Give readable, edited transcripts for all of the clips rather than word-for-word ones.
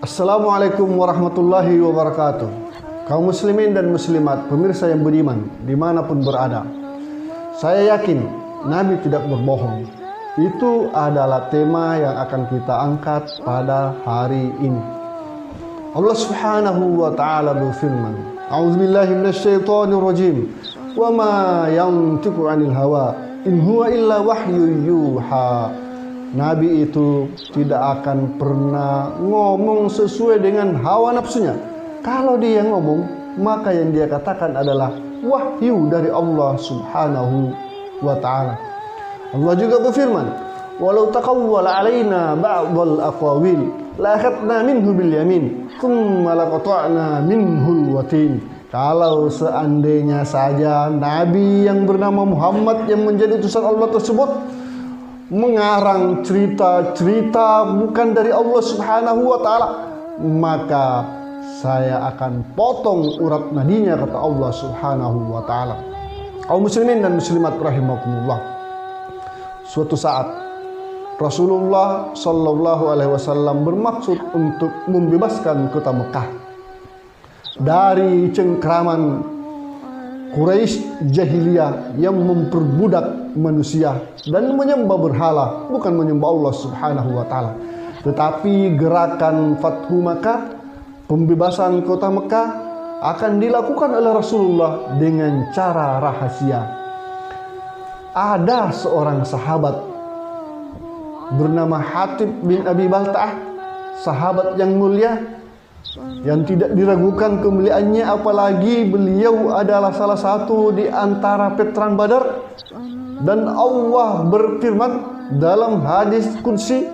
Assalamualaikum warahmatullahi wabarakatuh. Kaum muslimin dan muslimat, pemirsa yang beriman dimanapun berada, saya yakin Nabi tidak berbohong. Itu adalah tema yang akan kita angkat pada hari ini. Allah subhanahu wa ta'ala berfirman, A'udzubillahi minasyaitonirrajim, wa ma yantiqu 'anil hawa in huwa illa wahyu yuha. Nabi itu tidak akan pernah ngomong sesuai dengan hawa nafsunya. Kalau dia ngomong, maka yang dia katakan adalah wahyu dari Allah subhanahu wa ta'ala. Allah juga berfirman, walau taqawwala alaina ba'dal aqawil la akhadna minhu bil yamin thumma laqata'na minhu watin. Kalau seandainya saja Nabi yang bernama Muhammad yang menjadi utusan Allah tersebut mengarang cerita-cerita bukan dari Allah subhanahu wa ta'ala, maka saya akan potong urat nadinya, kata Allah subhanahu wa ta'ala. Kaum muslimin dan muslimat rahimakumullah, suatu saat Rasulullah sallallahu alaihi wasallam bermaksud untuk membebaskan kota Mekah dari cengkraman Quraisy jahiliyah yang memperbudak manusia dan menyembah berhala, bukan menyembah Allah subhanahu wa ta'ala. Tetapi gerakan Fathu Makkah, pembebasan kota Mekah, akan dilakukan oleh Rasulullah dengan cara rahasia. Ada seorang sahabat bernama Hatib bin Abi Balta'ah, sahabat yang mulia, yang tidak diragukan kemuliaannya, apalagi beliau adalah salah satu di antara veteran Badar. Dan Allah berfirman dalam hadis qudsi,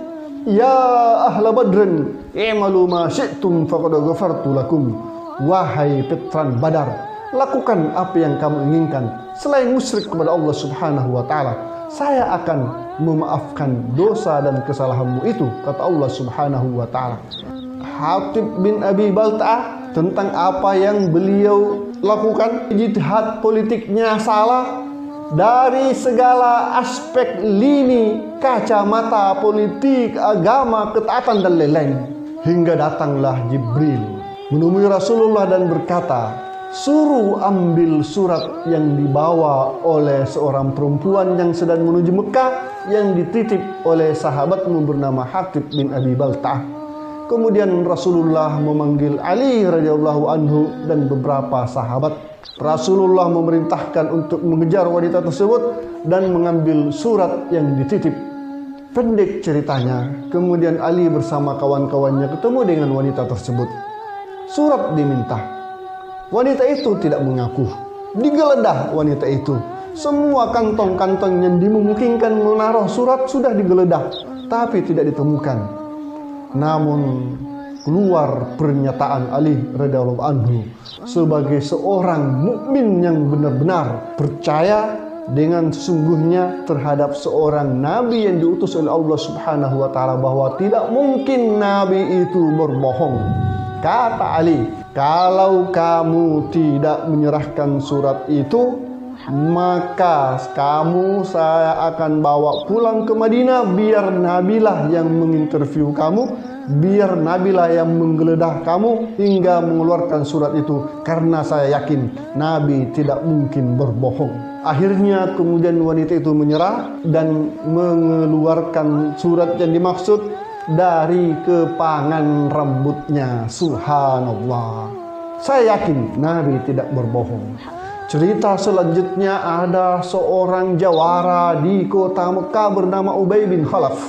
ya ahla badrin i'malu ma syi'tum faqad ghafartu lakum. Wahai veteran Badar, lakukan apa yang kamu inginkan selain musyrik kepada Allah subhanahu wa ta'ala, saya akan memaafkan dosa dan kesalahanmu itu, kata Allah subhanahu wa ta'ala. Hatib bin Abi Balta'ah, tentang apa yang beliau lakukan, jihad politiknya salah dari segala aspek lini kacamata politik, agama, ketaatan dan lain-lain. Hingga datanglah Jibril menemui Rasulullah dan berkata, suruh ambil surat yang dibawa oleh seorang perempuan yang sedang menuju Mekah, yang dititip oleh sahabatmu bernama Hatib bin Abi Balta'ah. Kemudian Rasulullah memanggil Ali radhiyallahu anhu dan beberapa sahabat. Rasulullah memerintahkan untuk mengejar wanita tersebut dan mengambil surat yang dititip. Pendek ceritanya, kemudian Ali bersama kawan-kawannya ketemu dengan wanita tersebut. Surat diminta. Wanita itu tidak mengaku. Digeledah wanita itu. Semua kantong-kantong yang dimungkinkan menaruh surat sudah digeledah, tapi tidak ditemukan. Namun keluar pernyataan Ali radhiyallahu anhu sebagai seorang mukmin yang benar-benar percaya dengan sesungguhnya terhadap seorang nabi yang diutus oleh Allah subhanahu wa ta'ala, bahwa tidak mungkin nabi itu berbohong. Kata Ali, kalau kamu tidak menyerahkan surat itu, maka saya akan bawa pulang ke Madinah, biar nabilah yang menginterview kamu, biar nabilah yang menggeledah kamu hingga mengeluarkan surat itu, karena saya yakin nabi tidak mungkin berbohong. Akhirnya kemudian wanita itu menyerah dan mengeluarkan surat yang dimaksud dari kepangan rambutnya. Subhanallah, saya yakin nabi tidak berbohong. Cerita selanjutnya, ada seorang jawara di kota Mekah bernama Ubay bin Khalaf.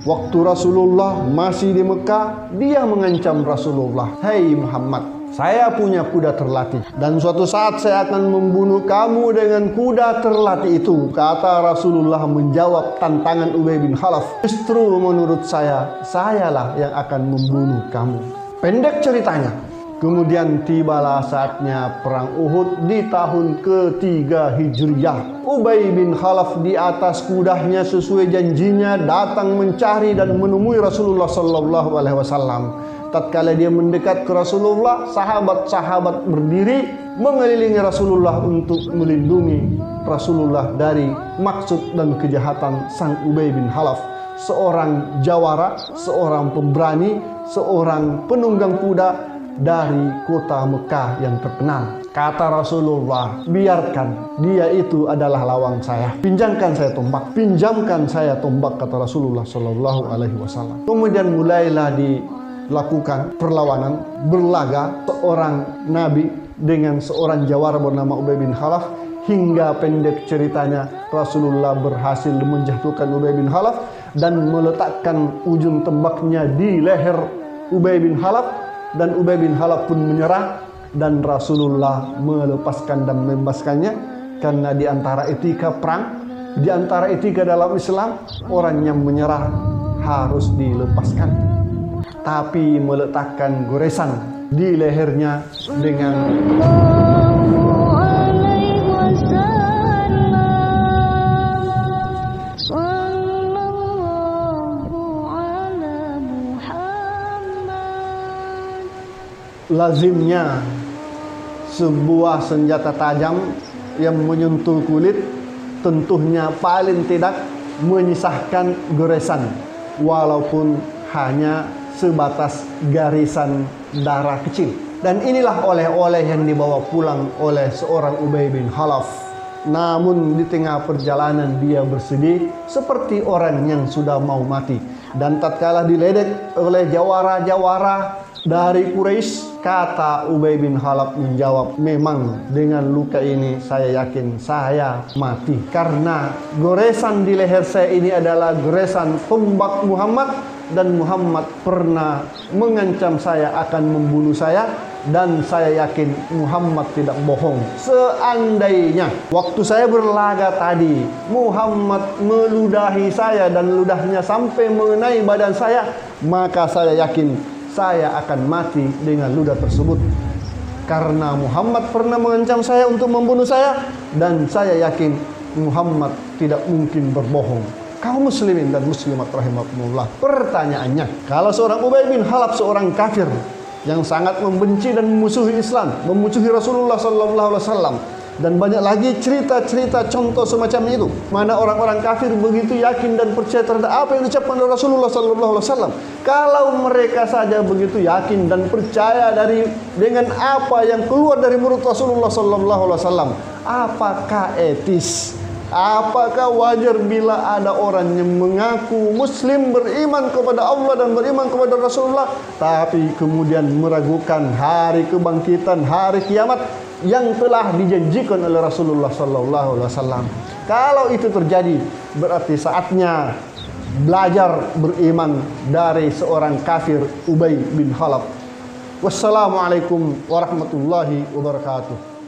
Waktu Rasulullah masih di Mekah, dia mengancam Rasulullah, "Hai Muhammad, saya punya kuda terlatih, dan suatu saat saya akan membunuh kamu dengan kuda terlatih itu." Kata Rasulullah menjawab tantangan Ubay bin Khalaf, "Justru menurut saya, sayalah yang akan membunuh kamu." Pendek ceritanya, kemudian tibalah saatnya perang Uhud di tahun ketiga Hijriyah. Ubay bin Khalaf di atas kudanya sesuai janjinya datang mencari dan menemui Rasulullah sallallahu alaihi wasallam. Tatkala dia mendekat ke Rasulullah, sahabat-sahabat berdiri mengelilingi Rasulullah untuk melindungi Rasulullah dari maksud dan kejahatan sang Ubay bin Khalaf. seorang jawara, seorang pemberani, seorang penunggang kuda dari kota Mekah yang terkenal. Kata Rasulullah, biarkan dia itu adalah lawang saya. Pinjamkan saya tombak, kata Rasulullah Shallallahu Alaihi Wasallam. Kemudian mulailah dilakukan perlawanan, berlaga seorang nabi dengan seorang jawara bernama Ubay bin Khalaf, hingga pendek ceritanya Rasulullah berhasil menjatuhkan Ubay bin Khalaf dan meletakkan ujung tombaknya di leher Ubay bin Khalaf, dan Ubay bin Khalaf pun menyerah. Dan Rasulullah melepaskan dan membebaskannya, karena di antara etika perang, di antara etika dalam Islam, orang yang menyerah harus dilepaskan, tapi meletakkan goresan di lehernya dengan lazimnya sebuah senjata tajam yang menyentuh kulit tentunya paling tidak menyisahkan goresan, walaupun hanya sebatas garisan darah kecil. Dan inilah oleh-oleh yang dibawa pulang oleh seorang Ubay bin Khalaf. Namun di tengah perjalanan dia bersedih seperti orang yang sudah mau mati. Dan tatkala diledek oleh jawara-jawara dari Quraisy, kata Ubay bin Khalaf menjawab, memang dengan luka ini saya yakin saya mati, karena goresan di leher saya ini adalah goresan tombak Muhammad, dan Muhammad pernah mengancam saya akan membunuh saya, dan saya yakin Muhammad tidak bohong. Seandainya waktu saya berlaga tadi Muhammad meludahi saya dan ludahnya sampai mengenai badan saya, maka saya yakin saya akan mati dengan ludah tersebut, karena Muhammad pernah mengancam saya untuk membunuh saya, dan saya yakin Muhammad tidak mungkin berbohong. Kaum muslimin dan muslimat rahimakumullah, pertanyaannya, kalau seorang Ubay bin Khalaf, seorang kafir yang sangat membenci dan memusuhi Islam, memusuhi Rasulullah Sallallahu Alaihi Wasallam, dan banyak lagi cerita-cerita contoh semacam itu, mana orang-orang kafir begitu yakin dan percaya terhadap apa yang diucapkan oleh Rasulullah Sallallahu Alaihi Wasallam. Kalau mereka saja begitu yakin dan percaya dengan apa yang keluar dari mulut Rasulullah Sallallahu Alaihi Wasallam, apakah etis? Apakah wajar bila ada orang yang mengaku Muslim, beriman kepada Allah dan beriman kepada Rasulullah, tapi kemudian meragukan hari kebangkitan, hari kiamat yang telah dijanjikan oleh Rasulullah Sallallahu Alaihi Wasallam? Kalau itu terjadi, berarti saatnya belajar beriman dari seorang kafir Ubay bin Khalaf. Wassalamualaikum warahmatullahi wabarakatuh.